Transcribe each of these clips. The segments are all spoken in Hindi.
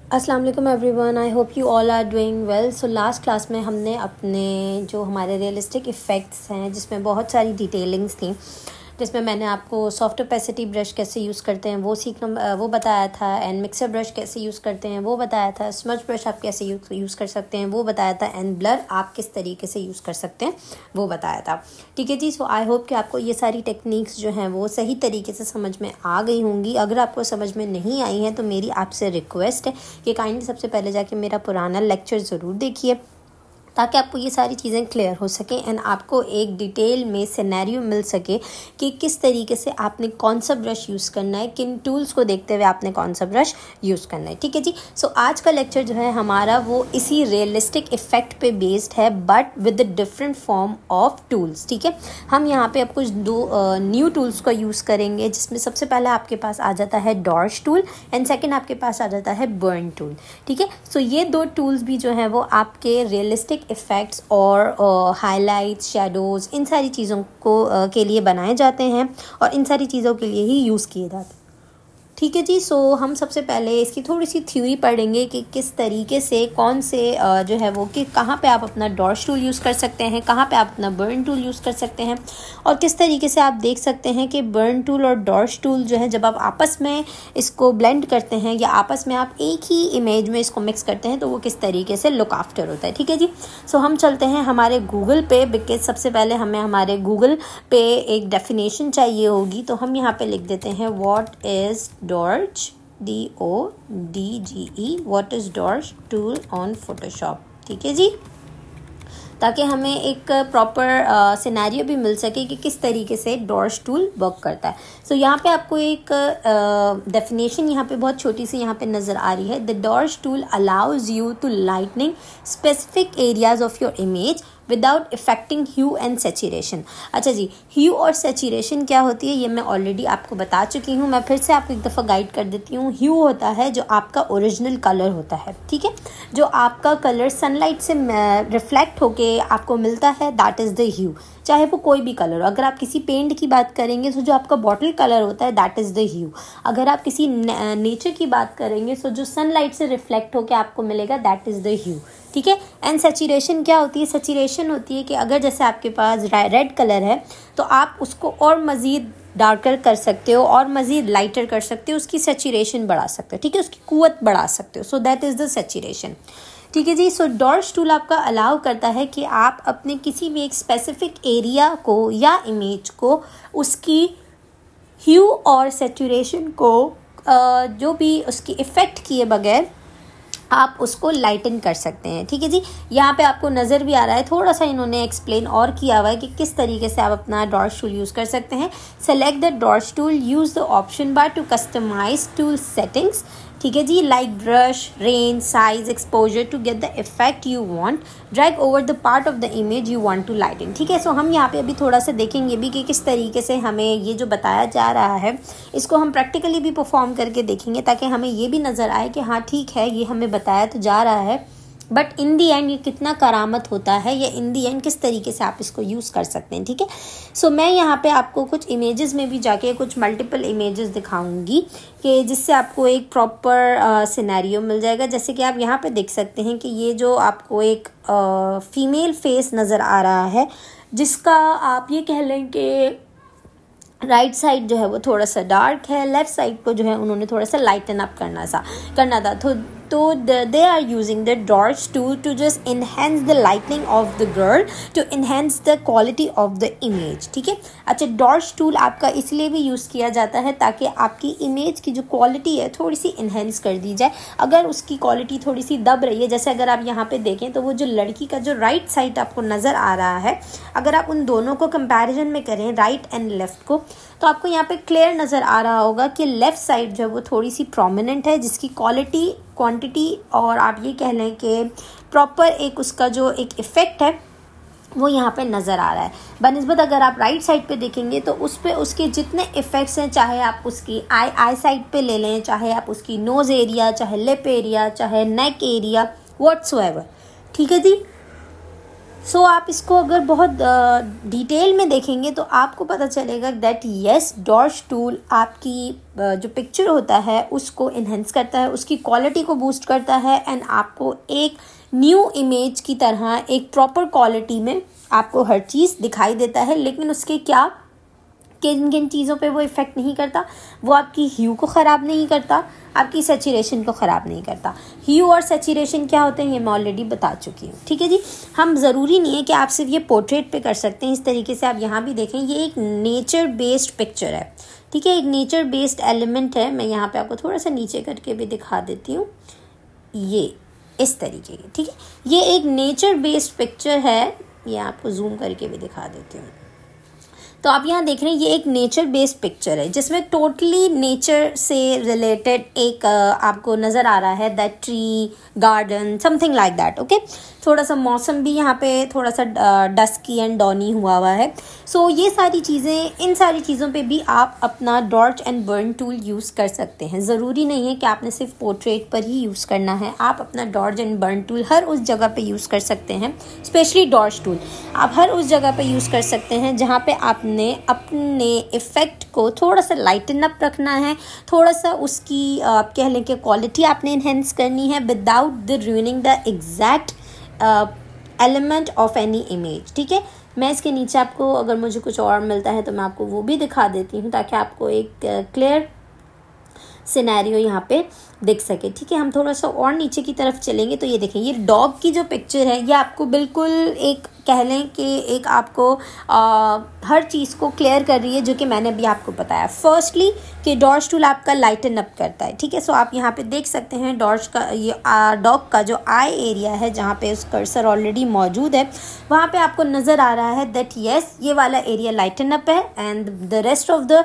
अस्सलाम वालेकुम everyone, I hope you all are doing well. So last class में हमने अपने जो हमारे रियलिस्टिक इफ़ेक्ट्स हैं जिसमें बहुत सारी डिटेलिंग्स थी, जिसमें मैंने आपको सॉफ्ट ओपेसिटी ब्रश कैसे यूज़ करते हैं वो बताया था, एंड मिक्सर ब्रश कैसे यूज़ करते हैं वो बताया था, स्मज ब्रश आप कैसे यूज़ कर सकते हैं वो बताया था, एंड ब्लर आप किस तरीके से यूज़ कर सकते हैं वो बताया था। ठीक है जी। सो आई होप कि आपको ये सारी टेक्निक्स जो हैं वो सही तरीके से समझ में आ गई होंगी। अगर आपको समझ में नहीं आई हैं तो मेरी आपसे रिक्वेस्ट है कि काइंडली सबसे पहले जाके मेरा पुराना लेक्चर ज़रूर देखिए, ताकि आपको ये सारी चीज़ें क्लियर हो सकें एंड आपको एक डिटेल में सिनेरियो मिल सके कि किस तरीके से आपने कौन सा ब्रश यूज़ करना है, किन टूल्स को देखते हुए आपने कौन सा ब्रश यूज़ करना है। ठीक है जी। सो आज का लेक्चर जो है हमारा वो इसी रियलिस्टिक इफ़ेक्ट पे बेस्ड है, but with the different form of tools. ठीक है। हम यहाँ पे अब कुछ दो न्यू टूल्स का यूज़ करेंगे, जिसमें सबसे पहले आपके पास आ जाता है डॉर्च टूल एंड सेकेंड आपके पास आ जाता है बर्न टूल। ठीक है। सो ये दो टूल्स भी जो है वो आपके रियलिस्टिक इफ़ेक्ट्स और हाइलाइट्स, शैडोज़, इन सारी चीज़ों को के लिए बनाए जाते हैं और इन सारी चीज़ों के लिए ही यूज़ किए जाते हैं। ठीक है जी। सो हम सबसे पहले इसकी थोड़ी सी थ्योरी पढ़ेंगे कि किस तरीके से कौन से जो है वो कि कहाँ पे आप अपना डॉर्च टूल यूज़ कर सकते हैं, कहाँ पे आप अपना बर्न टूल यूज़ कर सकते हैं, और किस तरीके से आप देख सकते हैं कि बर्न टूल और डॉर्च टूल जो है जब आप आपस में इसको ब्लेंड करते हैं या आपस में आप एक ही इमेज में इसको मिक्स करते हैं तो वो किस तरीके से लुक आफ्टर होता है। ठीक है जी। सो हम चलते हैं हमारे गूगल पे, बिकॉज सबसे पहले हमें हमारे गूगल पे एक डेफिनेशन चाहिए होगी, तो हम यहाँ पे लिख देते हैं what is dodge, DODGE, what is dodge tool on Photoshop. ठीक है जी, ताकि हमें एक प्रॉपर सिनेरियो भी मिल सके कि किस तरीके से डॉर्च टूल वर्क करता है। सो यहाँ पे आपको एक डेफिनेशन यहाँ पे बहुत छोटी सी यहाँ पे नज़र आ रही है। The dodge tool allows you to lightning specific areas of your image without effecting hue and saturation. अच्छा जी, ह्यू और सेचुरेशन क्या होती है ये मैं ऑलरेडी आपको बता चुकी हूँ, मैं फिर से आपको एक दफ़ा गाइड कर देती हूँ। ह्यू होता है जो आपका ओरिजिनल कलर होता है, ठीक है, जो आपका कलर सनलाइट से रिफ्लेक्ट होके आपको मिलता है, दैट इज़ द ह्यू, चाहे वो कोई भी कलर हो। अगर आप किसी पेंट की बात करेंगे तो जो आपका बॉटल कलर होता है दैट इज़ द ह्यू। अगर आप किसी नेचर की बात करेंगे तो जो सनलाइट से रिफ्लेक्ट होकर आपको मिलेगा दैट इज़ द ह्यू। ठीक है। एंड सेचुरेशन क्या होती है? सेचुरेशन होती है कि अगर जैसे आपके पास रेड कलर है तो आप उसको और मज़ीद डार्कर कर सकते हो और मज़ीद लाइटर कर सकते हो, उसकी सेचुरेशन बढ़ा सकते हो, ठीक है, उसकी कुव्वत बढ़ा सकते हो। So that is the saturation. ठीक है जी। सो डॉर्च टूल आपका अलाउ करता है कि आप अपने किसी भी एक स्पेसिफिक एरिया को या इमेज को उसकी ह्यू और सेचुरेशन को जो भी उसकी इफ़ेक्ट किए बगैर आप उसको लाइटन कर सकते हैं। ठीक है जी। यहाँ पे आपको नज़र भी आ रहा है, थोड़ा सा इन्होंने एक्सप्लेन और किया हुआ है कि किस तरीके से आप अपना डॉर्च टूल यूज़ कर सकते हैं। Select the dodge tool, use the option bar to customise tool settings. ठीक है जी, like brush, range, size, exposure to get the effect you want, drag over the part of the image you want to lighten. ठीक है। सो हम यहाँ पे अभी थोड़ा सा देखेंगे भी कि किस तरीके से हमें ये जो बताया जा रहा है इसको हम प्रैक्टिकली भी परफॉर्म करके देखेंगे, ताकि हमें ये भी नज़र आए कि हाँ ठीक है, ये हमें बताया तो जा रहा है, बट इन दी एंड ये कितना करामत होता है या इन दी एंड किस तरीके से आप इसको यूज़ कर सकते हैं। ठीक है। सो मैं यहाँ पे आपको कुछ इमेजेस में भी जाके कुछ मल्टीपल इमेजेस दिखाऊंगी कि जिससे आपको एक प्रॉपर सिनेरियो मिल जाएगा। जैसे कि आप यहाँ पे देख सकते हैं कि ये जो आपको एक फीमेल फेस नज़र आ रहा है, जिसका आप ये कह लें कि राइट साइड जो है वो थोड़ा सा डार्क है, लेफ्ट साइड को जो है उन्होंने थोड़ा सा लाइटन अप करना था। तो they are using the dodge tool to just enhance the lightning of the girl, to enhance the quality of the image. ठीक है। अच्छा, डॉर्च टूल आपका इसलिए भी यूज़ किया जाता है ताकि आपकी इमेज की जो क्वालिटी है थोड़ी सी इन्हेंस कर दी जाए। अगर उसकी क्वालिटी थोड़ी सी दब रही है, जैसे अगर आप यहाँ पे देखें तो वो जो लड़की का जो राइट साइड आपको नज़र आ रहा है, अगर आप उन दोनों को कंपैरिजन में करें, राइट एंड लेफ्ट को, तो आपको यहाँ पे क्लियर नज़र आ रहा होगा कि लेफ़्ट साइड जो है वो थोड़ी सी प्रोमिनेंट है, जिसकी क्वालिटी, क्वांटिटी और आप ये कह लें कि प्रॉपर एक उसका जो एक इफ़ेक्ट है वो यहाँ पे नज़र आ रहा है। बनिस्बत अगर आप राइट साइड पे देखेंगे तो उस पे उसके जितने इफ़ेक्ट्स हैं, चाहे आप उसकी आई साइड पे ले लें, चाहे आप उसकी नोज़ एरिया, चाहे लिप एरिया, चाहे नेक एरिया, व्हाट्सोएवर। ठीक है जी। सो आप इसको अगर बहुत डिटेल में देखेंगे तो आपको पता चलेगा दैट यस, डॉर्श टूल आपकी जो पिक्चर होता है उसको इन्हेंस करता है, उसकी क्वालिटी को बूस्ट करता है एंड आपको एक न्यू इमेज की तरह एक प्रॉपर क्वालिटी में आपको हर चीज़ दिखाई देता है। लेकिन उसके क्या किन किन चीज़ों पे वो इफ़ेक्ट नहीं करता, वो आपकी ह्यू को ख़राब नहीं करता, आपकी सैचुरेशन को ख़राब नहीं करता। ह्यू और सैचुरेशन क्या होते हैं ये मैं ऑलरेडी बता चुकी हूँ, ठीक है जी। हम ज़रूरी नहीं है कि आप सिर्फ ये पोर्ट्रेट पे कर सकते हैं, इस तरीके से आप यहाँ भी देखें, ये एक नेचर बेस्ड पिक्चर है, ठीक है, एक नेचर बेस्ड एलिमेंट है। मैं यहाँ पे आपको थोड़ा सा नीचे करके भी दिखा देती हूँ, ये इस तरीके की, ठीक है, ये एक नेचर बेस्ड पिक्चर है। ये आपको जूम करके भी दिखा देती हूँ। तो आप यहाँ देख रहे हैं ये एक नेचर बेस्ड पिक्चर है जिसमें टोटली नेचर से रिलेटेड एक आपको नज़र आ रहा है, that tree, garden, something like that, okay. थोड़ा सा मौसम भी यहाँ पे थोड़ा सा डस्की एंड डॉनी हुआ है। सो ये सारी चीज़ें, इन सारी चीज़ों पे भी आप अपना डॉर्च एंड बर्न टूल यूज़ कर सकते हैं। ज़रूरी नहीं है कि आपने सिर्फ पोर्ट्रेट पर ही यूज़ करना है, आप अपना डॉर्च एंड बर्न टूल हर उस जगह पे यूज़ कर सकते हैं। स्पेशली डॉर्च टूल आप हर उस जगह पे यूज़ कर सकते हैं जहाँ पे आपने अपने इफ़ेक्ट को थोड़ा सा लाइटन अप रखना है, थोड़ा सा उसकी आप कह लें कि क्वालिटी आपने इन्हेंस करनी है without the ruining the exact element of any image, ठीक है। मैं इसके नीचे आपको अगर मुझे कुछ और मिलता है तो मैं आपको वो भी दिखा देती हूँ ताकि आपको एक क्लियर सिनेरियो यहाँ पे दिख सके, ठीक है। हम थोड़ा सा और नीचे की तरफ चलेंगे तो ये देखें, ये डॉग की जो पिक्चर है ये आपको बिल्कुल एक कह लें कि एक आपको हर चीज़ को क्लियर कर रही है जो कि मैंने भी आपको बताया। फर्स्टली कि डॉर्च टूल आपका लाइटन अप करता है, ठीक है। सो आप यहाँ पे देख सकते हैं डॉर्च का ये डॉग का जो आई एरिया है जहाँ पे उस कर्सर ऑलरेडी मौजूद है वहाँ पे आपको नज़र आ रहा है दैट यस ये वाला एरिया लाइटन अप है and the rest of the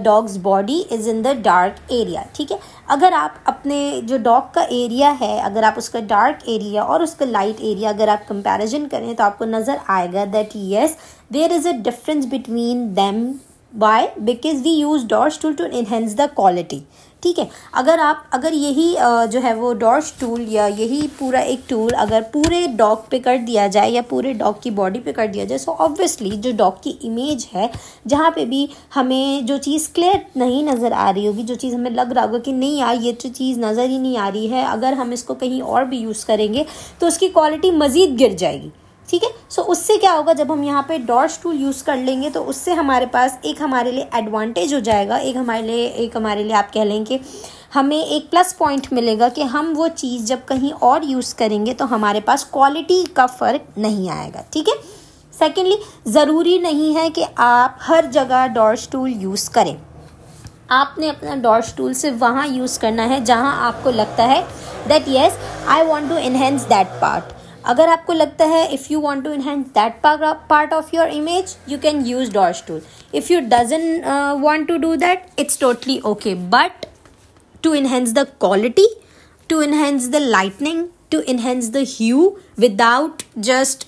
dogs body is in the dark area, ठीक है। अगर आप अपने जो डॉग का एरिया है अगर आप उसका डार्क एरिया और उसका लाइट एरिया अगर आप कंपैरिजन करें तो आपको नज़र आएगा that yes there is a difference between them. Why? Because we use dodge tool to enhance the quality, ठीक है। अगर यही जो है वो डॉर्च टूल या यही पूरा एक टूल अगर पूरे डॉग पे कर दिया जाए या पूरे डॉग की बॉडी पे कर दिया जाए सो ऑब्वियसली जो डॉग की इमेज है जहाँ पे भी हमें जो चीज़ क्लियर नहीं नज़र आ रही होगी, जो चीज़ हमें लग रहा होगा कि नहीं यार ये तो चीज़ नज़र ही नहीं आ रही है, अगर हम इसको कहीं और भी यूज़ करेंगे तो उसकी क्वालिटी मज़ीद गिर जाएगी, ठीक है। सो उससे क्या होगा जब हम यहाँ पे डॉर्च टूल यूज़ कर लेंगे तो उससे हमारे पास एक हमारे लिए एडवांटेज हो जाएगा, एक हमारे लिए आप कह लें कि हमें एक प्लस पॉइंट मिलेगा कि हम वो चीज़ जब कहीं और यूज़ करेंगे तो हमारे पास क्वालिटी का फ़र्क नहीं आएगा, ठीक है। सेकेंडली, ज़रूरी नहीं है कि आप हर जगह डॉर्च टूल यूज़ करें, आपने अपना डॉर्च टूल सिर्फ वहाँ यूज़ करना है जहाँ आपको लगता है that yes I want to enhance that part. अगर आपको लगता है if you want to enhance that part of your image you can use dodge tool. If you doesn't want to do that it's totally okay, but to enhance the quality, to enhance the lightning, to enhance the hue without just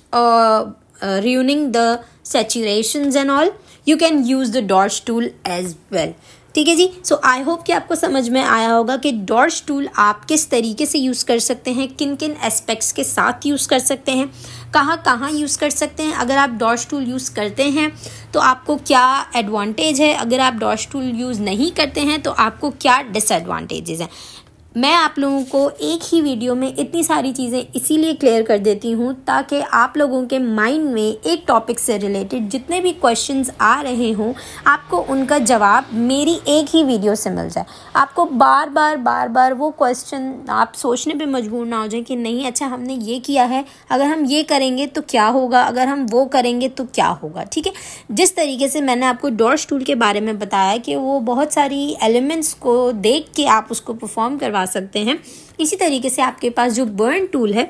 ruining the saturations and all, you can use the dodge tool as well, ठीक है जी। सो आई होप कि आपको समझ में आया होगा कि डॉर्च टूल आप किस तरीके से यूज़ कर सकते हैं, किन किन एस्पेक्ट्स के साथ यूज़ कर सकते हैं, कहाँ यूज़ कर सकते हैं। अगर आप डॉर्च टूल यूज़ करते हैं तो आपको क्या एडवांटेज है, अगर आप डॉर्च टूल यूज़ नहीं करते हैं तो आपको क्या डिसएडवांटेजेस हैं। मैं आप लोगों को एक ही वीडियो में इतनी सारी चीज़ें इसीलिए क्लियर कर देती हूँ ताकि आप लोगों के माइंड में एक टॉपिक से रिलेटेड जितने भी क्वेश्चंस आ रहे हों आपको उनका जवाब मेरी एक ही वीडियो से मिल जाए। आपको बार बार वो क्वेश्चन आप सोचने पे मजबूर ना हो जाए कि नहीं अच्छा हमने ये किया है, अगर हम ये करेंगे तो क्या होगा, अगर हम वो करेंगे तो क्या होगा, ठीक है। जिस तरीके से मैंने आपको डॉर्च टूल के बारे में बताया कि वो बहुत सारी एलिमेंट्स को देख के आप उसको परफॉर्म करवा सकते हैं, इसी तरीके से आपके पास जो बर्न टूल है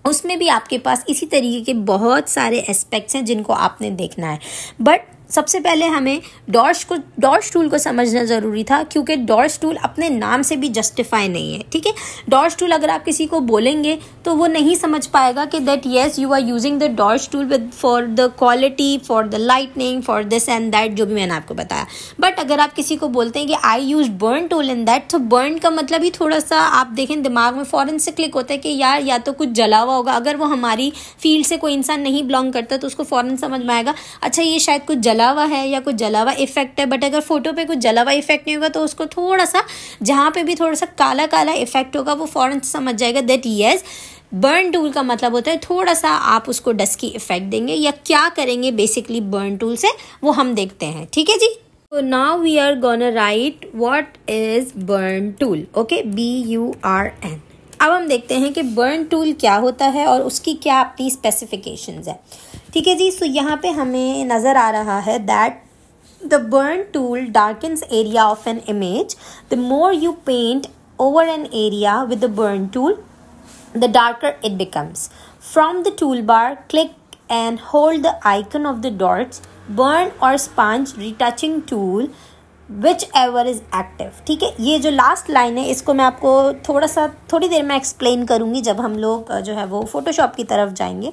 उसमें भी आपके पास इसी तरीके के बहुत सारे एस्पेक्ट्स हैं जिनको आपने देखना है। बट सबसे पहले हमें डॉर्श टूल को समझना ज़रूरी था, क्योंकि डॉर्श टूल अपने नाम से भी जस्टिफाई नहीं है, ठीक है। डॉर्श टूल अगर आप किसी को बोलेंगे तो वो नहीं समझ पाएगा कि that yes you are using the dodge tool with for the quality, for the lightning, for this and that, जो भी मैंने आपको बताया। बट अगर आप किसी को बोलते हैं कि I use burn tool in that, तो बर्न का मतलब ही थोड़ा सा आप देखें दिमाग में फ़ौरन से क्लिक होता है कि यार या तो कुछ जला हुआ होगा। अगर वो हमारी फील्ड से कोई इंसान नहीं बिलोंग करता तो उसको फ़ौरन समझ में आएगा अच्छा ये शायद कुछ जला हुआ है या कुछ जला हुआ इफेक्ट है। बट अगर फोटो पे कुछ जला हुआ इफेक्ट नहीं होगा तो उसको थोड़ा सा, जहाँ पे भी थोड़ा सा काला काला इफेक्ट होगा, वो फ़ौरन से समझ जाएगा दैट यस बर्न टूल का मतलब होता है थोड़ा सा आप उसको डस्की इफेक्ट देंगे या क्या करेंगे बेसिकली बर्न टूल से, वो हम देखते हैं, ठीक है जी। So now we are gonna write what is burn tool, okay, BURN। अब हम देखते हैं कि बर्न टूल क्या होता है और उसकी क्या अपनी स्पेसिफिकेशंस है, ठीक है जी। सो यहाँ पे हमें नज़र आ रहा है that the burn tool darkens area of an image. The more you paint over an area with the burn tool, the darker it becomes. From the tool bar click and hold the icon of the dots, burn or sponge retouching tool whichever is active, ठीक है। ये जो लास्ट लाइन है इसको मैं आपको थोड़ी देर में एक्सप्लेन करूँगी जब हम लोग जो है वो फोटोशॉप की तरफ जाएंगे।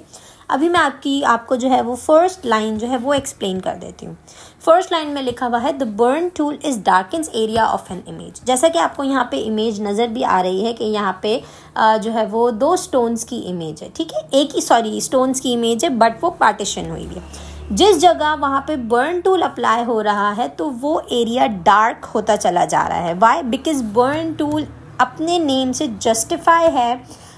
अभी मैं आपको जो है वो फर्स्ट लाइन जो है वो एक्सप्लेन कर देती हूँ। फर्स्ट लाइन में लिखा हुआ है the burn tool is darkens area of an image. जैसा कि आपको यहाँ पे इमेज नज़र भी आ रही है कि यहाँ पे जो है वो 2 स्टोन्स की इमेज है, ठीक है। स्टोन्स की इमेज है बट वो पार्टीशन हुई है। जिस जगह वहाँ पे बर्न टूल अप्लाई हो रहा है तो वो एरिया डार्क होता चला जा रहा है। वाई? बिकॉज बर्न टूल अपने नेम से जस्टिफाई है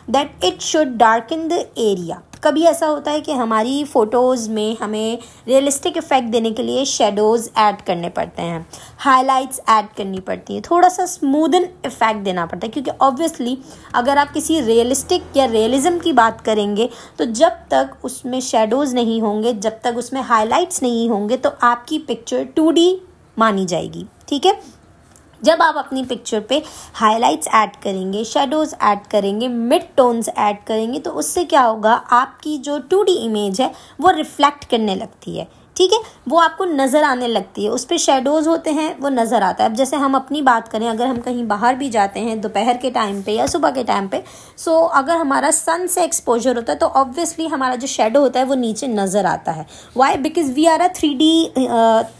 that it should darken the area. कभी ऐसा होता है कि हमारी फ़ोटोज़ में हमें रियलिस्टिक इफ़ेक्ट देने के लिए शेडोज़ ऐड करने पड़ते हैं, हाइलाइट्स ऐड करनी पड़ती है, थोड़ा सा स्मूदन इफ़ेक्ट देना पड़ता है, क्योंकि ऑब्वियसली अगर आप किसी रियलिस्टिक या रियलिज़म की बात करेंगे तो जब तक उसमें शेडोज़ नहीं होंगे, जब तक उसमें हाइलाइट्स नहीं होंगे तो आपकी पिक्चर 2D मानी जाएगी, ठीक है। जब आप अपनी पिक्चर पे हाइलाइट्स ऐड करेंगे, शेडोज़ ऐड करेंगे, मिड टोन्स ऐड करेंगे तो उससे क्या होगा, आपकी जो 2D इमेज है वो रिफ्लेक्ट करने लगती है, ठीक है। वो आपको नज़र आने लगती है, उस पर शेडोज़ होते हैं, वो नज़र आता है। अब जैसे हम अपनी बात करें, अगर हम कहीं बाहर भी जाते हैं दोपहर के टाइम पे या सुबह के टाइम पे, सो अगर हमारा सन से एक्सपोजर होता है तो ऑब्वियसली हमारा जो शेडो होता है वो नीचे नज़र आता है। Why? Because we are a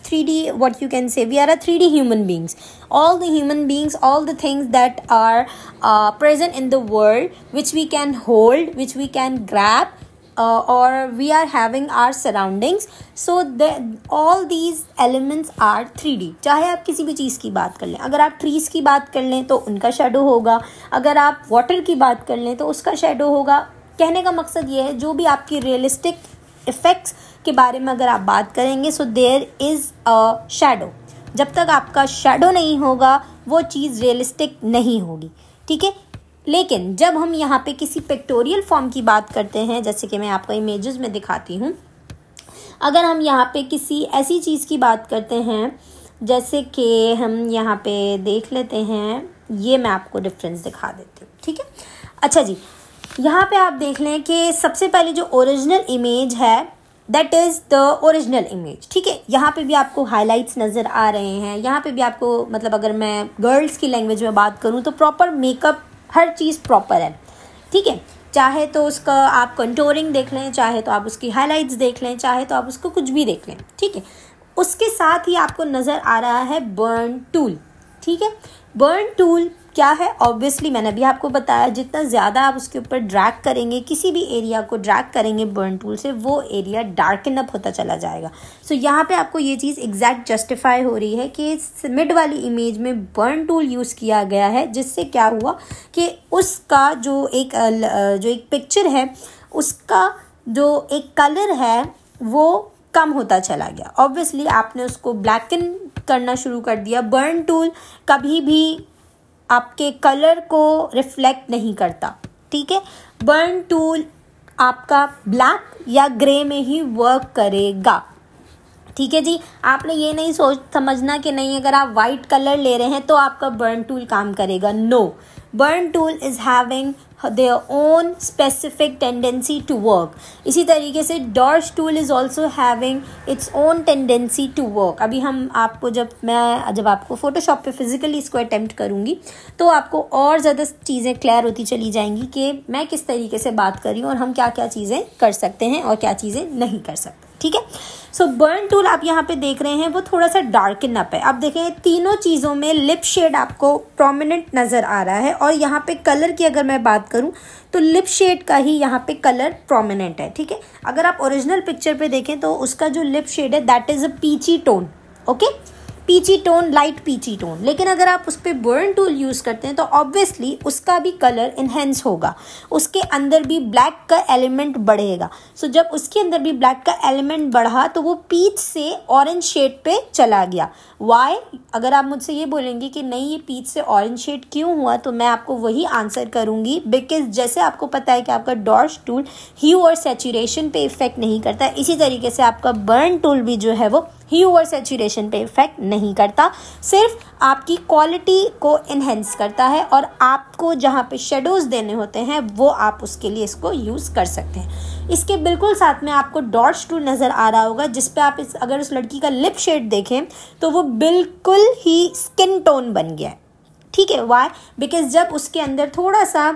3D what you can say, we are a 3D human beings. All the human beings, all the things that are present in the world, which we can hold, which we can grab, or we are having our surroundings. So all these elements are 3D. चाहे आप किसी भी चीज़ की बात कर लें, अगर आप ट्रीज़ की बात कर लें तो उनका शेडो होगा, अगर आप वाटर की बात कर लें तो उसका शेडो होगा। कहने का मकसद ये है जो भी आपकी रियलिस्टिक इफ़ेक्ट्स के बारे में अगर आप बात करेंगे, so there is a shadow. जब तक आपका शेडो नहीं होगा वो चीज़ रियलिस्टिक नहीं होगी, ठीक है। लेकिन जब हम यहाँ पे किसी पिक्टोरियल फॉर्म की बात करते हैं, जैसे कि मैं आपको इमेजेस में दिखाती हूँ, अगर हम यहाँ पे किसी ऐसी चीज़ की बात करते हैं जैसे कि हम यहाँ पे देख लेते हैं, ये मैं आपको डिफरेंस दिखा देती हूँ, ठीक है। अच्छा जी, यहाँ पे आप देख लें कि सबसे पहले जो ओरिजिनल इमेज है that is the original image, ठीक है। यहाँ पे भी आपको हाइलाइट्स नज़र आ रहे हैं, यहाँ पे भी आपको, मतलब अगर मैं गर्ल्स की लैंग्वेज में बात करूँ तो प्रॉपर मेकअप, हर चीज़ प्रॉपर है, ठीक है। चाहे तो उसका आप कंटोरिंग देख लें, चाहे तो आप उसकी हाइलाइट्स देख लें, चाहे तो आप उसको कुछ भी देख लें, ठीक है। उसके साथ ही आपको नज़र आ रहा है बर्न टूल, ठीक है। बर्न टूल क्या है? ऑब्वियसली मैंने अभी आपको बताया, जितना ज़्यादा आप उसके ऊपर ड्रैग करेंगे, किसी भी एरिया को ड्रैग करेंगे बर्न टूल से, वो एरिया डार्कन अप होता चला जाएगा। सो यहाँ पे आपको ये चीज़ एग्जैक्ट जस्टिफाई हो रही है कि मिड वाली इमेज में बर्न टूल यूज़ किया गया है, जिससे क्या हुआ कि उसका जो एक पिक्चर है, उसका जो एक कलर है वो कम होता चला गया। ऑब्वियसली आपने उसको ब्लैकन करना शुरू कर दिया। बर्न टूल कभी भी आपके कलर को रिफ्लेक्ट नहीं करता, ठीक है। बर्न टूल आपका ब्लैक या ग्रे में ही वर्क करेगा, ठीक है जी। आपने ये नहीं समझना कि नहीं अगर आप वाइट कलर ले रहे हैं तो आपका बर्न टूल काम करेगा। No, burn tool is having their own specific tendency to work. इसी तरीके से dodge tool is also having its own tendency to work. अभी हम आपको जब आपको फोटोशॉप पे फिजिकली इसको अटेम्प्ट करूँगी तो आपको और ज़्यादा चीज़ें क्लियर होती चली जाएंगी कि मैं किस तरीके से बात कर रही हूँ और हम क्या क्या चीज़ें कर सकते हैं और क्या चीज़ें नहीं कर सकते. ठीक है. सो बर्न टूल आप यहाँ पे देख रहे हैं वो थोड़ा सा डार्कन अप है. आप देखें तीनों चीज़ों में लिप शेड आपको प्रोमिनेंट नज़र आ रहा है और यहाँ पे कलर की अगर मैं बात करूँ तो लिप शेड का ही यहाँ पे कलर प्रोमिनेंट है. ठीक है. अगर आप ओरिजिनल पिक्चर पे देखें तो उसका जो लिप शेड है that is a peachy tone. Okay, peachy tone, light peachy tone. लेकिन अगर आप उस पर बर्न टूल यूज़ करते हैं तो ऑब्वियसली उसका भी कलर इन्हेंस होगा, उसके अंदर भी ब्लैक का एलिमेंट बढ़ेगा. सो जब उसके अंदर भी ब्लैक का एलिमेंट बढ़ा तो वो पीच से ऑरेंज शेड पे चला गया. वाई? अगर आप मुझसे ये बोलेंगे कि नहीं ये पीच से ऑरेंज शेड क्यों हुआ तो मैं आपको वही आंसर करूँगी बिकॉज जैसे आपको पता है कि आपका डॉर्च टूल ह्यू और सैचुरेशन पे इफेक्ट नहीं करता, इसी तरीके से आपका बर्न टूल भी जो है वो ह्यू और सैचुरेशन पे इफेक्ट नहीं करता, सिर्फ आपकी क्वालिटी को इन्हेंस करता है और आपको जहाँ पे शेडोज देने होते हैं वो आप उसके लिए इसको यूज़ कर सकते हैं. इसके बिल्कुल साथ में आपको डॉर्च टूल नज़र आ रहा होगा जिस पे आप अगर उस लड़की का लिप शेड देखें तो वो बिल्कुल ही स्किन टोन बन गया है. ठीक है. वाई? बिकॉज जब उसके अंदर थोड़ा सा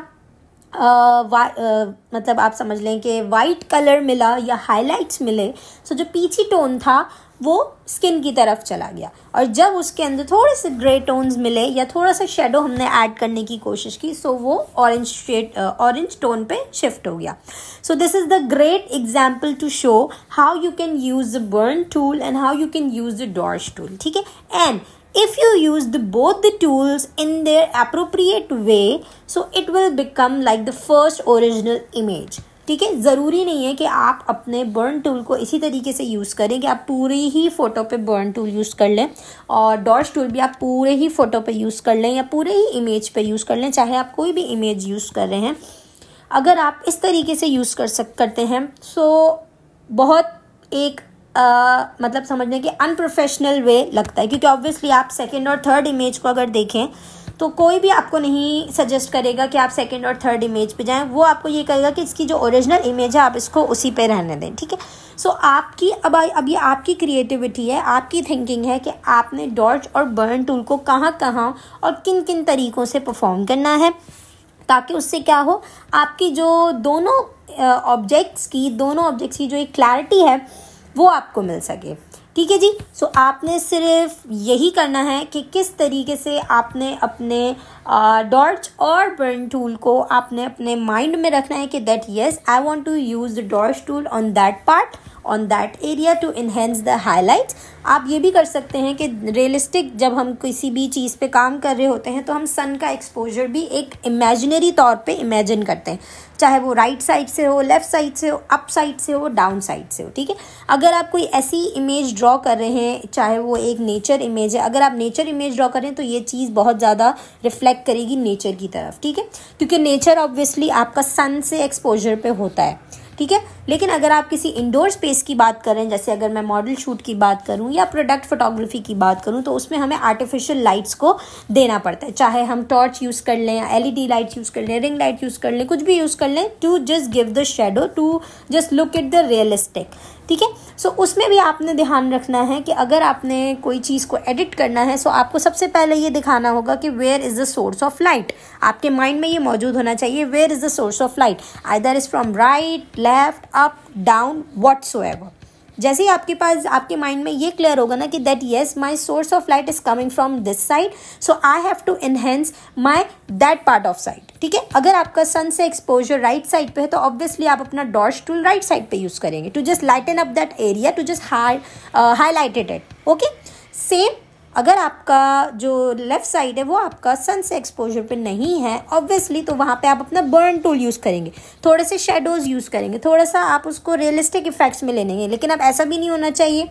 मतलब आप समझ लें कि वाइट कलर मिला या हाइलाइट्स मिले, सो जो पीची टोन था वो स्किन की तरफ चला गया और जब उसके अंदर थोड़े से ग्रे टोन्स मिले या थोड़ा सा शेडो हमने ऐड करने की कोशिश की सो वो ऑरेंज टोन पे शिफ्ट हो गया. So this is the great example to show how you can use the burn tool and how you can use the dodge tool. ठीक है. And if you use both the tools in their appropriate way, so it will become like the first original image. ठीक है. ज़रूरी नहीं है कि आप अपने बर्न टूल को इसी तरीके से यूज़ करें कि आप पूरी ही फ़ोटो पे बर्न टूल यूज़ कर लें और डॉर्च टूल भी आप पूरे ही फ़ोटो पे यूज़ कर लें या पूरे ही इमेज पे यूज़ कर लें, चाहे आप कोई भी इमेज यूज़ कर रहे हैं. अगर आप इस तरीके से यूज़ करते हैं सो बहुत एक मतलब समझने के अनप्रोफेशनल वे लगता है क्योंकि ऑब्वियसली आप सेकंड और थर्ड इमेज को अगर देखें तो कोई भी आपको नहीं सजेस्ट करेगा कि आप सेकंड और थर्ड इमेज पे जाएं. वो आपको ये कहेगा कि इसकी जो ओरिजिनल इमेज है आप इसको उसी पे रहने दें. ठीक है. सो आपकी अब ये आपकी क्रिएटिविटी है, आपकी थिंकिंग है कि आपने डॉर्च और बर्न टूल को कहाँ और किन किन तरीक़ों से परफॉर्म करना है ताकि उससे क्या हो, आपकी जो दोनों ऑब्जेक्ट्स की जो एक क्लैरिटी है वो आपको मिल सके. ठीक है जी. सो आपने सिर्फ यही करना है कि किस तरीके से आपने अपने डॉर्च और बर्न टूल को आपने अपने माइंड में रखना है कि that yes I want to use the dodge tool on that part, on that area to enhance the highlights. आप ये भी कर सकते हैं कि रियलिस्टिक जब हम किसी भी चीज़ पे काम कर रहे होते हैं तो हम सन का एक्सपोजर भी एक इमेजिनरी तौर पे इमेजिन करते हैं, चाहे वो राइट साइड से हो, लेफ्ट साइड से हो, अप साइड से हो, डाउन साइड से हो. ठीक है. अगर आप कोई ऐसी इमेज ड्रॉ कर रहे हैं, चाहे वो एक नेचर इमेज है, अगर आप नेचर इमेज ड्रॉ कर रहे हैं तो ये चीज़ बहुत ज़्यादा रिफ्लेक्ट करेगी नेचर की तरफ. ठीक है. क्योंकि नेचर ऑब्वियसली आपका सन से एक्सपोजर पे होता है. ठीक है. लेकिन अगर आप किसी इंडोर स्पेस की बात करें, जैसे अगर मैं मॉडल शूट की बात करूं या प्रोडक्ट फोटोग्राफी की बात करूं, तो उसमें हमें आर्टिफिशियल लाइट्स को देना पड़ता है, चाहे हम टॉर्च यूज़ कर लें या एलईडी लाइट्स यूज़ कर लें, रिंग लाइट यूज़ कर लें, कुछ भी यूज़ कर लें to just give the shadow, to just look at the realistic. ठीक है. सो उसमें भी आपने ध्यान रखना है कि अगर आपने कोई चीज़ को एडिट करना है सो आपको सबसे पहले ये दिखाना होगा कि where is the source of light. आपके माइंड में ये मौजूद होना चाहिए, where is the source of light, either is from right, left, up, down, whatsoever. जैसे ही आपके पास आपके माइंड में ये क्लियर होगा ना कि that yes my source of light is coming from this side, so I have to enhance my that part of side. ठीक है. अगर आपका सन से एक्सपोजर राइट साइड पे है तो ऑब्वियसली आप अपना डॉर्च टूल राइट साइड पे यूज़ करेंगे to just lighten up that area, to just highlighted it. Okay. Same अगर आपका जो लेफ़्ट साइड है वो आपका सन से एक्सपोजर पे नहीं है ऑब्वियसली, तो वहाँ पे आप अपना बर्न टूल यूज़ करेंगे, थोड़े से शेडोज़ यूज़ करेंगे, थोड़ा सा आप उसको रियलिस्टिक इफेक्ट्स में ले लेंगे. लेकिन अब ऐसा भी नहीं होना चाहिए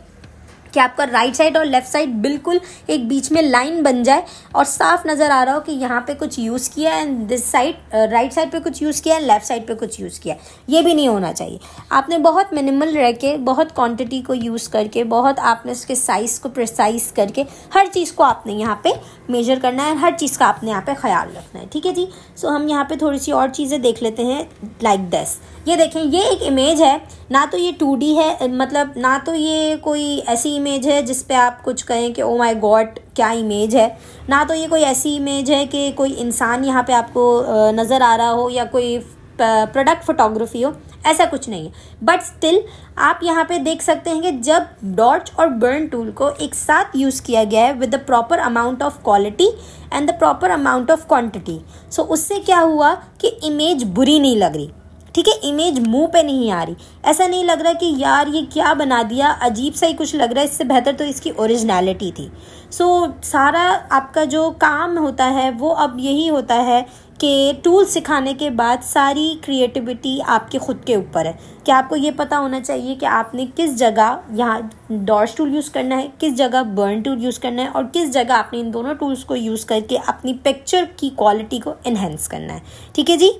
कि आपका राइट साइड और लेफ्ट साइड बिल्कुल एक बीच में लाइन बन जाए और साफ नज़र आ रहा हो कि यहाँ पे कुछ यूज़ किया and this side right side पे कुछ यूज़ किया एंड लेफ्ट साइड पे कुछ यूज़ किया। ये भी नहीं होना चाहिए। आपने बहुत मिनिमल रह के, बहुत क्वांटिटी को यूज़ करके, बहुत आपने उसके साइज़ को प्रिसाइज करके हर चीज़ को आपने यहाँ पे मेजर करना है, हर चीज़ का आपने यहाँ पे ख्याल रखना है। ठीक है जी। सो हम यहाँ पे थोड़ी सी और चीज़ें देख लेते हैं लाइक दिस। ये देखें, ये एक इमेज है, ना तो ये 2D है, मतलब ना तो ये कोई ऐसी इमेज है जिस पे आप कुछ कहें कि ओ माय गॉड क्या इमेज है, ना तो ये कोई ऐसी इमेज है कि कोई इंसान यहाँ पे आपको नज़र आ रहा हो या कोई प्रोडक्ट फोटोग्राफी हो, ऐसा कुछ नहीं है। बट स्टिल आप यहाँ पे देख सकते हैं कि जब डॉर्च और बर्न टूल को एक साथ यूज़ किया गया है with the proper amount of quality and the proper amount of quantity, so उससे क्या हुआ कि इमेज बुरी नहीं लग रही। ठीक है, इमेज मुंह पे नहीं आ रही, ऐसा नहीं लग रहा कि यार ये क्या बना दिया, अजीब सा ही कुछ लग रहा है, इससे बेहतर तो इसकी ओरिजिनलिटी थी। सो सारा आपका जो काम होता है वो अब यही होता है कि टूल सिखाने के बाद सारी क्रिएटिविटी आपके खुद के ऊपर है कि आपको ये पता होना चाहिए कि आपने किस जगह यहाँ डॉर्च टूल यूज़ करना है, किस जगह बर्न टूल यूज़ करना है और किस जगह आपने इन दोनों टूल्स को यूज़ करके अपनी पिक्चर की क्वालिटी को इन्हेंस करना है। ठीक है जी।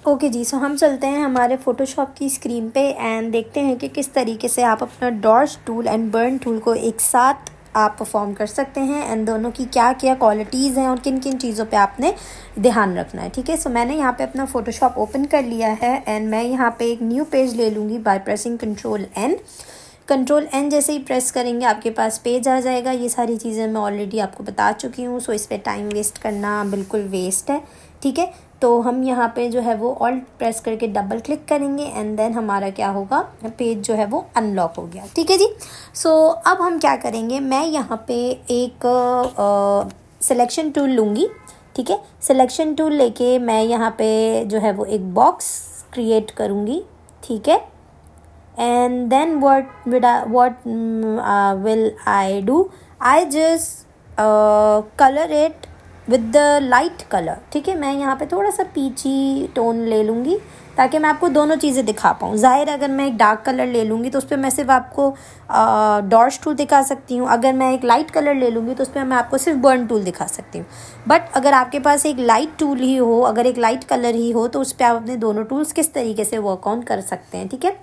ओके जी। सो हम चलते हैं हमारे फ़ोटोशॉप की स्क्रीन पे एंड देखते हैं कि किस तरीके से आप अपना dodge tool and burn tool को एक साथ आप परफॉर्म कर सकते हैं एंड दोनों की क्या क्या क्वालिटीज़ हैं और किन किन चीज़ों पे आपने ध्यान रखना है। ठीक है। सो मैंने यहाँ पे अपना फ़ोटोशॉप ओपन कर लिया है एंड मैं यहाँ पे एक न्यू पेज ले लूँगी बाय प्रेसिंग कंट्रोल एन जैसे ही प्रेस करेंगे आपके पास पेज आ जाएगा। ये सारी चीज़ें मैं ऑलरेडी आपको बता चुकी हूँ, सो इस पर टाइम वेस्ट करना बिल्कुल वेस्ट है। ठीक है। तो हम यहाँ पे जो है वो ऑल्ट प्रेस करके डबल क्लिक करेंगे एंड देन हमारा क्या होगा, पेज जो है वो अनलॉक हो गया। ठीक है जी। सो अब हम क्या करेंगे, मैं यहाँ पे एक सिलेक्शन टूल लूँगी। ठीक है। सिलेक्शन टूल लेके मैं यहाँ पे जो है वो एक बॉक्स क्रिएट करूँगी। ठीक है। And then what will I do, I just color it with the light color। ठीक है। मैं यहाँ पे थोड़ा सा पीची टोन ले लूँगी ताकि मैं आपको दोनों चीज़ें दिखा पाऊँ। ज़ाहिर अगर मैं एक डार्क कलर ले लूँगी तो उस पर मैं सिर्फ आपको डॉर्च टूल दिखा सकती हूँ, अगर मैं एक लाइट कलर ले लूँगी तो उस पर मैं आपको सिर्फ बर्न टूल दिखा सकती हूँ। बट अगर आपके पास एक लाइट टूल ही हो, अगर एक लाइट कलर ही हो, तो उस पर आप अपने दोनों टूल्स किस तरीके से वर्क ऑन कर सकते हैं। ठीक है।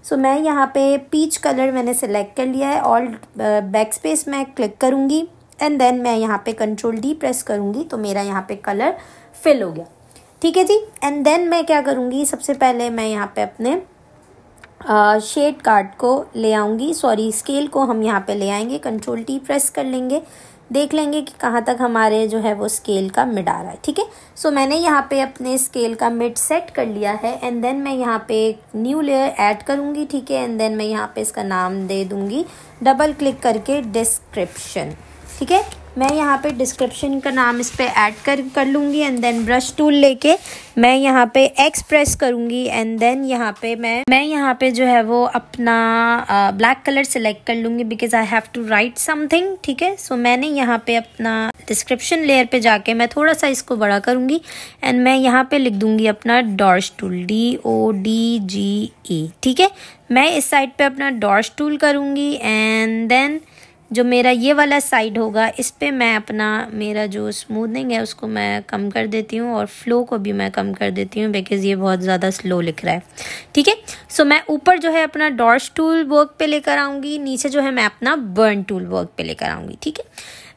सो मैं यहाँ पे पीच कलर मैंने सेलेक्ट कर लिया है, ऑल बैक स्पेस मैं क्लिक करूँगी एंड देन मैं यहाँ पे कंट्रोल डी प्रेस करूँगी तो मेरा यहाँ पे कलर फिल हो गया। ठीक है जी। एंड देन मैं क्या करूँगी, सबसे पहले मैं यहाँ पे अपने शेड कार्ड को ले आऊँगी, सॉरी स्केल को हम यहाँ पे ले आएंगे, कंट्रोल टी प्रेस कर लेंगे, देख लेंगे कि कहाँ तक हमारे जो है वो स्केल का मिड आ रहा है। ठीक है। सो मैंने यहाँ पे अपने स्केल का मिड सेट कर लिया है एंड देन मैं यहाँ पे एक न्यू लेयर ऐड करूँगी। ठीक है। एंड देन मैं यहाँ पे इसका नाम दे दूँगी, डबल क्लिक करके डिस्क्रिप्शन। ठीक है। मैं यहाँ पे डिस्क्रिप्शन का नाम इस पे ऐड कर लूँगी एंड देन ब्रश टूल लेके मैं यहाँ पे एक्स प्रेस करूँगी एंड देन यहाँ पे मैं यहाँ पे जो है वो अपना ब्लैक कलर सेलेक्ट कर लूँगी because I have to write something. ठीक है। सो मैंने यहाँ पे अपना डिस्क्रिप्शन लेयर पे जाके मैं थोड़ा सा इसको बड़ा करूँगी एंड मैं यहाँ पे लिख दूँगी अपना डॉर्च टूल, DODGE। ठीक है। मैं इस साइड पे अपना डॉर्च टूल करूँगी एंड देन जो मेरा ये वाला साइड होगा इस पे मैं अपना मेरा जो स्मूथनिंग है उसको मैं कम कर देती हूँ और फ्लो को भी मैं कम कर देती हूँ बिकॉज़ ये बहुत ज़्यादा स्लो लिख रहा है। ठीक है। सो मैं ऊपर जो है अपना डॉर्च टूल वर्क पे लेकर आऊँगी, नीचे जो है मैं अपना बर्न टूल वर्क पे लेकर आऊँगी। ठीक है।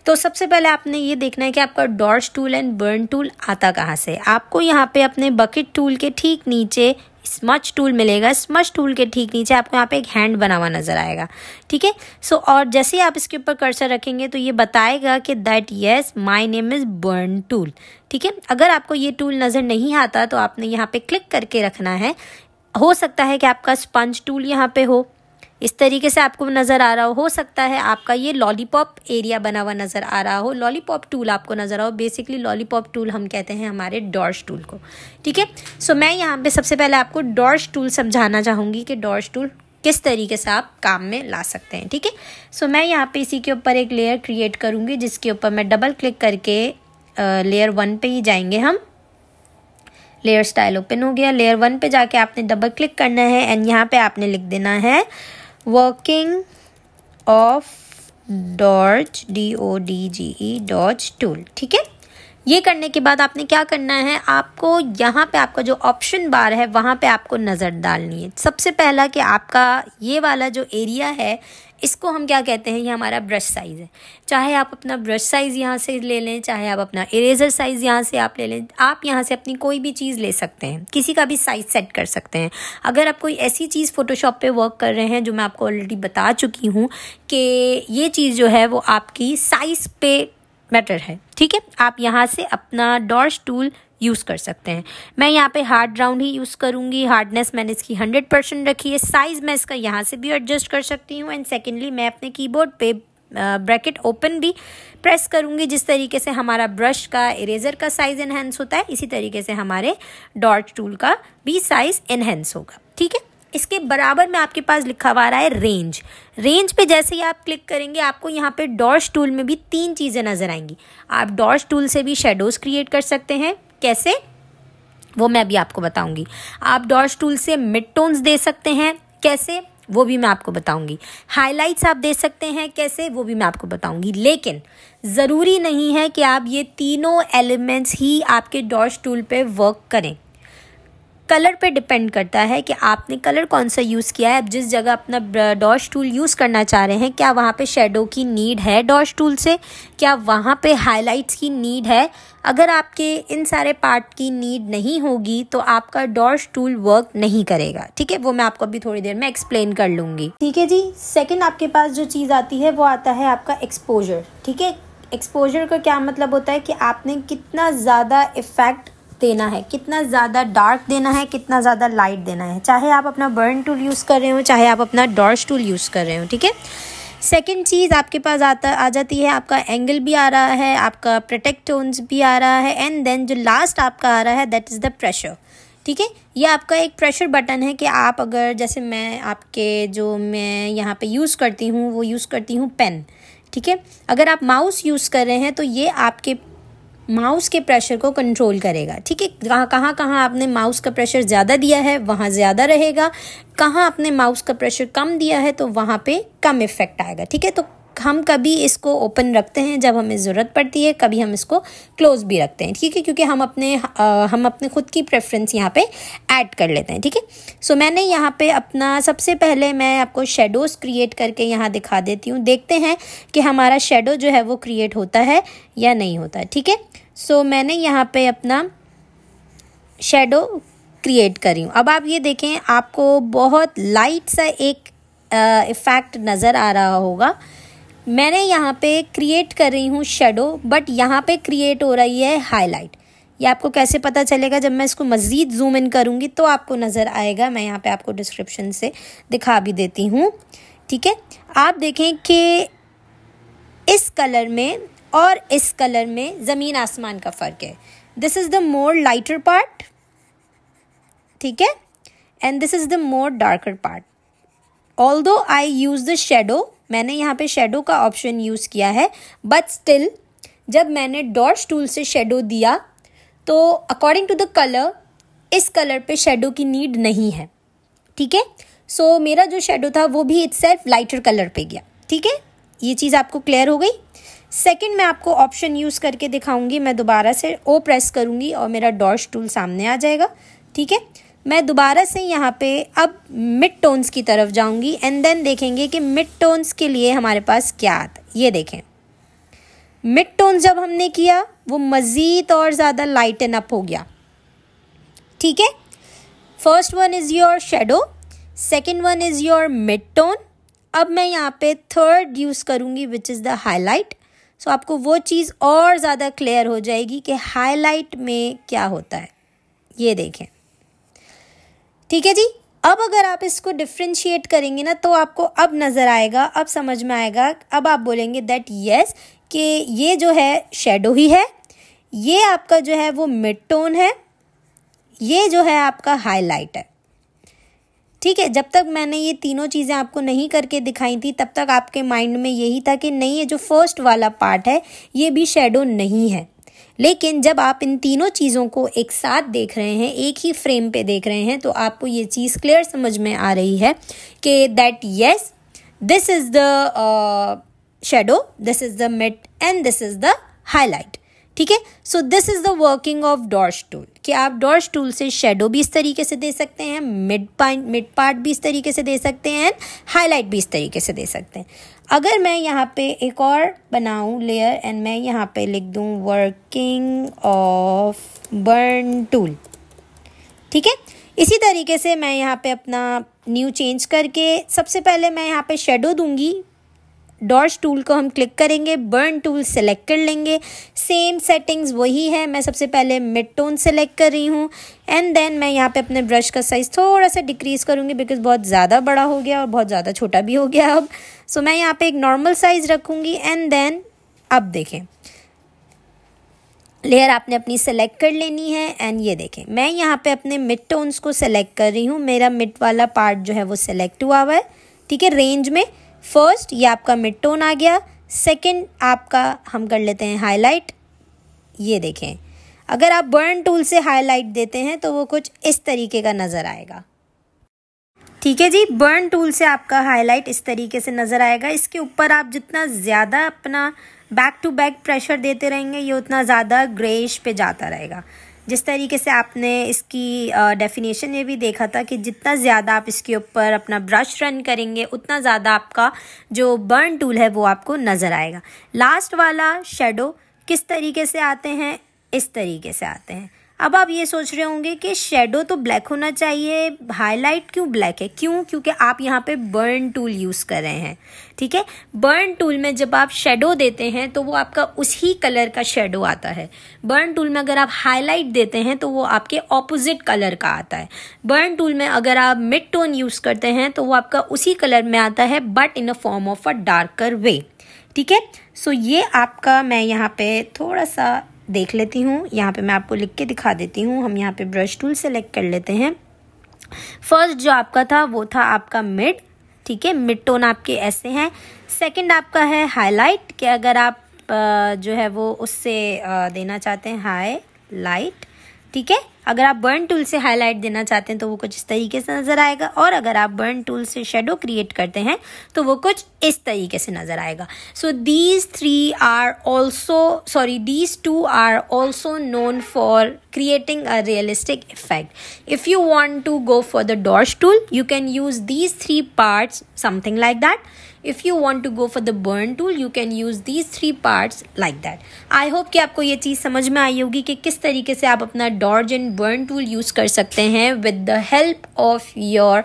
तो सबसे पहले आपने ये देखना है कि आपका डॉर्च टूल एंड बर्न टूल आता कहाँ से। आपको यहाँ पे अपने बकेट टूल के ठीक नीचे स्मच टूल मिलेगा, स्मच टूल के ठीक नीचे आपको यहाँ पे एक हैंड बना हुआ नजर आएगा। ठीक है। सो और जैसे ही आप इसके ऊपर कर्सर रखेंगे तो ये बताएगा कि that yes my name is burn tool. ठीक है। अगर आपको ये टूल नज़र नहीं आता तो आपने यहाँ पे क्लिक करके रखना है। हो सकता है कि आपका स्पंज टूल यहाँ पे हो, इस तरीके से आपको नज़र आ रहा हो सकता है आपका ये लॉलीपॉप एरिया बना हुआ नज़र आ रहा हो, लॉलीपॉप टूल आपको नज़र आ हो। बेसिकली लॉलीपॉप टूल हम कहते हैं हमारे डॉर्च टूल को। ठीक है। सो मैं यहाँ पे सबसे पहले आपको डॉर्च टूल समझाना चाहूँगी कि डॉर्च टूल किस तरीके से आप काम में ला सकते हैं। ठीक है। सो मैं यहाँ पे इसी के ऊपर एक लेयर क्रिएट करूँगी जिसके ऊपर मैं डबल क्लिक करके लेयर 1 पे ही जाएंगे हम। लेयर स्टाइल ओपन हो गया। लेयर 1 पे जाके आपने डबल क्लिक करना है एंड यहाँ पे आपने लिख देना है वर्किंग ऑफ डॉर्ज DODGE डॉर्ज टूल। ठीक है, ये करने के बाद आपने क्या करना है, आपको यहाँ पे आपका जो ऑप्शन बार है वहाँ पे आपको नज़र डालनी है। सबसे पहला कि आपका ये वाला जो एरिया है इसको हम क्या कहते हैं, ये हमारा ब्रश साइज़ है। चाहे आप अपना ब्रश साइज़ यहाँ से ले लें, चाहे आप अपना इरेज़र साइज़ यहाँ से आप ले लें, आप यहाँ से अपनी कोई भी चीज़ ले सकते हैं, किसी का भी साइज़ सेट कर सकते हैं। अगर आप कोई ऐसी चीज़ फ़ोटोशॉप पे वर्क कर रहे हैं जो मैं आपको ऑलरेडी बता चुकी हूँ कि ये चीज़ जो है वो आपकी साइज़ पे मैटर है। ठीक है, आप यहाँ से अपना डॉर्ज टूल यूज़ कर सकते हैं। मैं यहाँ पे हार्ड राउंड ही यूज़ करूँगी, हार्डनेस मैंने इसकी 100% रखी है। साइज़ मैं इसका यहाँ से भी एडजस्ट कर सकती हूँ। एंड सेकेंडली मैं अपने कीबोर्ड पे ब्रैकेट ओपन भी प्रेस करूँगी। जिस तरीके से हमारा ब्रश का इरेज़र का साइज़ इन्हेंस होता है, इसी तरीके से हमारे डॉर्ज टूल का भी साइज़ इन्हेंस होगा। ठीक है, इसके बराबर में आपके पास लिखा हुआ आ रहा है रेंज। रेंज पे जैसे ही आप क्लिक करेंगे आपको यहाँ पे डॉर्ज टूल में भी 3 चीज़ें नज़र आएंगी। आप डॉर्ज टूल से भी शेडोज़ क्रिएट कर सकते हैं, कैसे वो मैं भी आपको बताऊंगी। आप डॉर्ज टूल से मिड टोन्स दे सकते हैं, कैसे वो भी मैं आपको बताऊंगी। हाइलाइट्स आप दे सकते हैं, कैसे वो भी मैं आपको बताऊंगी। लेकिन ज़रूरी नहीं है कि आप ये तीनों एलिमेंट्स ही आपके डॉर्ज टूल पे वर्क करें। कलर पे डिपेंड करता है कि आपने कलर कौन सा यूज़ किया है। आप जिस जगह अपना डॉर्ज टूल यूज़ करना चाह रहे हैं, क्या वहाँ पे शेडो की नीड है डॉर्ज टूल से, क्या वहाँ पे हाइलाइट्स की नीड है। अगर आपके इन सारे पार्ट की नीड नहीं होगी तो आपका डॉर्ज टूल वर्क नहीं करेगा। ठीक है, वो मैं आपको अभी थोड़ी देर में एक्सप्लेन कर लूँगी। ठीक है जी, सेकेंड आपके पास जो चीज़ आती है वो आता है आपका एक्सपोजर। ठीक है, एक्सपोजर का क्या मतलब होता है कि आपने कितना ज़्यादा इफ़ेक्ट देना है, कितना ज़्यादा डार्क देना है, कितना ज़्यादा लाइट देना है। चाहे आप अपना बर्न टूल यूज़ कर रहे हो, चाहे आप अपना डॉर्ज टूल यूज़ कर रहे हो। ठीक है, सेकंड चीज़ आपके पास आ जाती है, आपका एंगल भी आ रहा है, आपका प्रोटेक्ट टोन्स भी आ रहा है, एंड देन जो लास्ट आपका आ रहा है दैट इज़ द प्रेशर। ठीक है, ये आपका एक प्रेशर बटन है कि आप अगर जैसे मैं यहाँ पे यूज़ करती हूँ वो यूज़ करती हूँ पेन। ठीक है, अगर आप माउस यूज़ कर रहे हैं तो ये आपके माउस के प्रेशर को कंट्रोल करेगा। ठीक है, कहाँ आपने माउस का प्रेशर ज़्यादा दिया है वहाँ ज़्यादा रहेगा, कहाँ आपने माउस का प्रेशर कम दिया है तो वहाँ पे कम इफेक्ट आएगा। ठीक है, तो हम कभी इसको ओपन रखते हैं जब हमें ज़रूरत पड़ती है, कभी हम इसको क्लोज भी रखते हैं। ठीक है, क्योंकि हम अपने खुद की प्रेफरेंस यहाँ पे ऐड कर लेते हैं। ठीक है, सो मैंने यहाँ पे अपना सबसे पहले मैं आपको शेडोज़ क्रिएट करके यहाँ दिखा देती हूँ। देखते हैं कि हमारा शेडो जो है वो क्रिएट होता है या नहीं होता है। ठीक है, सो मैंने यहाँ पे अपना शेडो क्रिएट करी हूँ। अब आप ये देखें, आपको बहुत लाइट सा एक इफ़ेक्ट नज़र आ रहा होगा। मैंने यहाँ पे क्रिएट कर रही हूँ शेडो, बट यहाँ पे क्रिएट हो रही है हाईलाइट। ये आपको कैसे पता चलेगा, जब मैं इसको मज़ीद जूम इन करूँगी तो आपको नज़र आएगा। मैं यहाँ पे आपको डिस्क्रिप्शन से दिखा भी देती हूँ। ठीक है, आप देखें कि इस कलर में और इस कलर में ज़मीन आसमान का फ़र्क है। This is the more lighter part, ठीक है, and this is the more darker part. Although I use the shadow, मैंने यहाँ पे शेडो का ऑप्शन यूज़ किया है, बट स्टिल जब मैंने डॉर्ज टूल से शेडो दिया तो अकॉर्डिंग टू द कलर इस कलर पे शेडो की नीड नहीं है। ठीक है, सो मेरा जो शेडो था वो भी इटसेल्फ लाइटर कलर पे गया। ठीक है, ये चीज़ आपको क्लियर हो गई। सेकंड मैं आपको ऑप्शन यूज़ करके दिखाऊंगी। मैं दोबारा से ओ प्रेस करूंगी और मेरा डॉर्ज टूल सामने आ जाएगा। ठीक है, मैं दोबारा से यहाँ पे अब मिड टोन्स की तरफ जाऊंगी एंड देन देखेंगे कि मिड टोन्स के लिए हमारे पास क्या आता है। ये देखें, मिड टोन्स जब हमने किया वो मज़ीद और ज़्यादा लाइटन अप हो गया। ठीक है, first one is your shadow, second one is your mid tone. अब मैं यहाँ पे थर्ड यूज़ करूँगी विच इज़ द हाईलाइट। सो आपको वो चीज़ और ज़्यादा क्लियर हो जाएगी कि हाईलाइट में क्या होता है। ये देखें, ठीक है जी। अब अगर आप इसको डिफ्रेंशिएट करेंगे ना तो आपको अब नज़र आएगा, अब समझ में आएगा। अब आप बोलेंगे दैट यस कि ये जो है शेडो ही है, ये आपका जो है वो मिड टोन है, ये जो है आपका हाईलाइट है। ठीक है, जब तक मैंने ये तीनों चीज़ें आपको नहीं करके दिखाई थी तब तक आपके माइंड में यही था कि नहीं, ये जो फर्स्ट वाला पार्ट है ये भी शेडो नहीं है। लेकिन जब आप इन तीनों चीज़ों को एक साथ देख रहे हैं, एक ही फ्रेम पे देख रहे हैं, तो आपको ये चीज़ क्लियर समझ में आ रही है कि that yes this is the shadow, this is the mid and this is the highlight. ठीक है, so this is the working of dodge tool कि आप डॉर्श टूल से शेडो भी इस तरीके से दे सकते हैं, मिड पार्ट भी इस तरीके से दे सकते हैं, हाईलाइट भी इस तरीके से दे सकते हैं। अगर मैं यहाँ पे एक और बनाऊँ लेयर एंड मैं यहाँ पे लिख दूँ वर्किंग ऑफ बर्न टूल, ठीक है, इसी तरीके से मैं यहाँ पे अपना न्यू चेंज करके सबसे पहले मैं यहाँ पे शेडो दूंगी, डॉर्श टूल को हम क्लिक करेंगे, बर्न टूल सेलेक्ट कर लेंगे, सेम सेटिंग्स वही है, मैं सबसे पहले मिड टोन सेलेक्ट कर रही हूँ एंड देन मैं यहाँ पे अपने ब्रश का साइज़ थोड़ा सा डिक्रीज़ करूँगी बिकॉज बहुत ज़्यादा बड़ा हो गया और बहुत ज़्यादा छोटा भी हो गया अब। सो मैं यहाँ पे एक नॉर्मल साइज़ रखूँगी एंड देन अब देखें लेयर आपने अपनी सेलेक्ट कर लेनी है एंड ये देखें मैं यहाँ पे अपने मिड टोन्स को सेलेक्ट कर रही हूँ, मेरा मिड वाला पार्ट जो है वो सेलेक्ट हुआ है, ठीक है, रेंज में। फर्स्ट ये आपका मिड टोन आ गया, सेकंड आपका हम कर लेते हैं हाईलाइट। ये देखें अगर आप बर्न टूल से हाईलाइट देते हैं तो वो कुछ इस तरीके का नज़र आएगा। ठीक है जी, बर्न टूल से आपका हाईलाइट इस तरीके से नज़र आएगा। इसके ऊपर आप जितना ज़्यादा अपना बैक टू बैक प्रेशर देते रहेंगे ये उतना ज़्यादा ग्रेइश पे जाता रहेगा। जिस तरीके से आपने इसकी डेफिनेशन में भी देखा था कि जितना ज़्यादा आप इसके ऊपर अपना ब्रश रन करेंगे उतना ज़्यादा आपका जो बर्न टूल है वो आपको नज़र आएगा। लास्ट वाला शेडो किस तरीके से आते हैं, इस तरीके से आते हैं। अब आप ये सोच रहे होंगे कि शेडो तो ब्लैक होना चाहिए, हाईलाइट क्यों ब्लैक है? क्यों? क्योंकि आप यहाँ पे बर्न टूल यूज़ कर रहे हैं। ठीक है, बर्न टूल में जब आप शेडो देते हैं तो वो आपका उसी कलर का शेडो आता है। बर्न टूल में अगर आप हाईलाइट देते हैं तो वो आपके ऑपोजिट कलर का आता है। बर्न टूल में अगर आप मिड टोन यूज़ करते हैं तो वो आपका उसी कलर में आता है but in a form of a darker way. ठीक है, सो ये आपका मैं यहाँ पे थोड़ा सा देख लेती हूँ, यहाँ पे मैं आपको लिख के दिखा देती हूँ। हम यहाँ पे ब्रश टूल सेलेक्ट कर लेते हैं। फर्स्ट जो आपका था वो था आपका मिड, ठीक है, मिड टोन आपके ऐसे हैं। सेकंड आपका है हाईलाइट कि अगर आप जो है वो उससे देना चाहते हैं हाईलाइट, ठीक है। अगर आप बर्न टूल से हाईलाइट देना चाहते हैं तो वो कुछ इस तरीके से नज़र आएगा, और अगर आप बर्न टूल से शेडो क्रिएट करते हैं तो वो कुछ इस तरीके से नज़र आएगा। So these two are also known for creating a realistic effect. If you want to go for the Dorsch tool, you can use these 3 parts, something like that. If you want to go for the burn tool, you can use these 3 parts like that. I hope कि आपको ये चीज़ समझ में आई होगी कि किस तरीके से आप अपना Dorsch and burn tool use कर सकते हैं with the help of your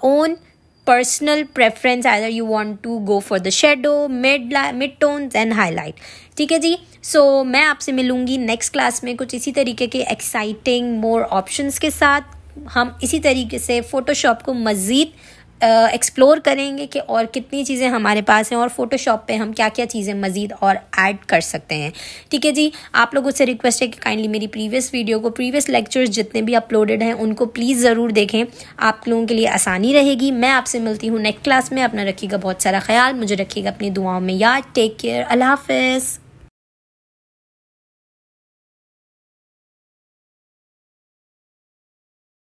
own personal preference. Either you want to go for the shadow, mid tones and highlight. ठीक है जी, सो मैं आपसे मिलूंगी नेक्स्ट क्लास में कुछ इसी तरीके के एक्साइटिंग मोर ऑप्शंस के साथ। हम इसी तरीके से फोटोशॉप को मज़ीद एक्सप्लोर करेंगे कि और कितनी चीज़ें हमारे पास हैं और फोटोशॉप पे हम क्या क्या चीज़ें मज़ीद और ऐड कर सकते हैं। ठीक है जी, आप लोगों से रिक्वेस्ट है कि काइंडली मेरी प्रीवियस लेक्चर्स जितने भी अपलोडेड हैं उनको प्लीज़ ज़रूर देखें, आप लोगों के लिए आसानी रहेगी। मैं आपसे मिलती हूँ नेक्स्ट क्लास में। अपना रखिएगा बहुत सारा ख्याल, मुझे रखिएगा अपनी दुआओं में याद। टेक केयर, अल्लाह हाफ़िज़।